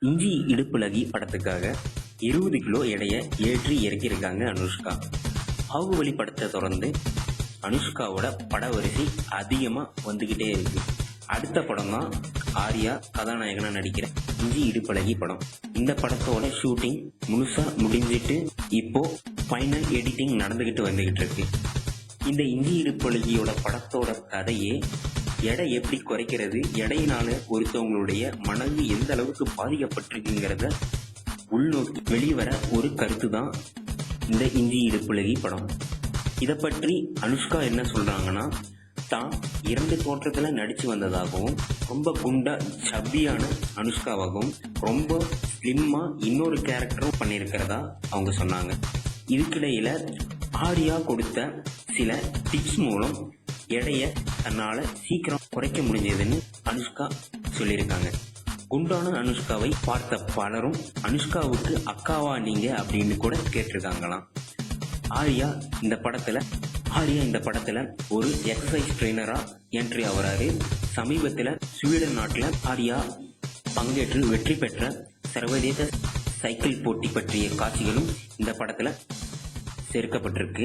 இஞ்சி இடுப்புலகி படத்துக்காக 20 கிலோ எடையை ஏற்றி இறக்கியிருக்காங்க அனுஷ்கா. பாகுபலி படத்தை தொடர்ந்து அனுஷ்காவோட பட வரிசை அதிகமாக வந்துக்கிட்டே இருக்கு. அடுத்த படம் தான் ஆர்யா கதாநாயகனா நடிக்கிற இஞ்சி இடுப்பழகி படம். இந்த படத்தோட ஷூட்டிங் முழுசா முடிஞ்சிட்டு இப்போ ஃபைனல் எடிட்டிங் நடந்துகிட்டு வந்துகிட்டு இருக்கு. இந்த இஞ்சி இடுப்பழகியோட படத்தோட கதையே எடை எப்படி குறைக்கிறது, எடையினால ஒருத்தவங்களுடைய மனது எந்த அளவுக்கு பாதிக்கப்பட்டிருக்குங்கிறத உள்நோக்கி வெளிவர ஒரு கருத்து தான் இந்த இஞ்சி இடுப்பழகி படம். இதை பற்றி அனுஷ்கா என்ன சொல்றாங்கன்னா, தான் 2 தோற்றத்தில் நடிச்சு வந்ததாகவும், ரொம்ப குண்டா சப்பியான அனுஷ்காவாகவும், ரொம்ப ஸ்லிம்மா இன்னொரு கேரக்டரும் பண்ணியிருக்கிறதா அவங்க சொன்னாங்க. இதுக்கிடையில ஆர்யா கொடுத்த சில டிப்ஸ் மூலம் எடையை தன்னால சீக்கிரம் குறைக்க முடிஞ்சதுன்னு அனுஷ்கா சொல்லியிருக்காங்க. குண்டான அனுஷ்காவை பார்த்த பலரும் அனுஷ்காவுக்கு அக்காவா நீங்க அப்படின்னு கூட கேட்டிருக்காங்களாம். ஆர்யா இந்த படத்துல ஒரு எக்ஸசைஸ் ட்ரெயினரா என்ட்ரி ஆகிறாரு. சமீபத்தில் ஸ்வீடன் நாட்டில் ஆர்யா பங்கேற்று வெற்றி பெற்ற சர்வதேச சைக்கிள் போட்டி பற்றிய காட்சிகளும் இந்த படத்துல சேர்க்கப்பட்டிருக்கு.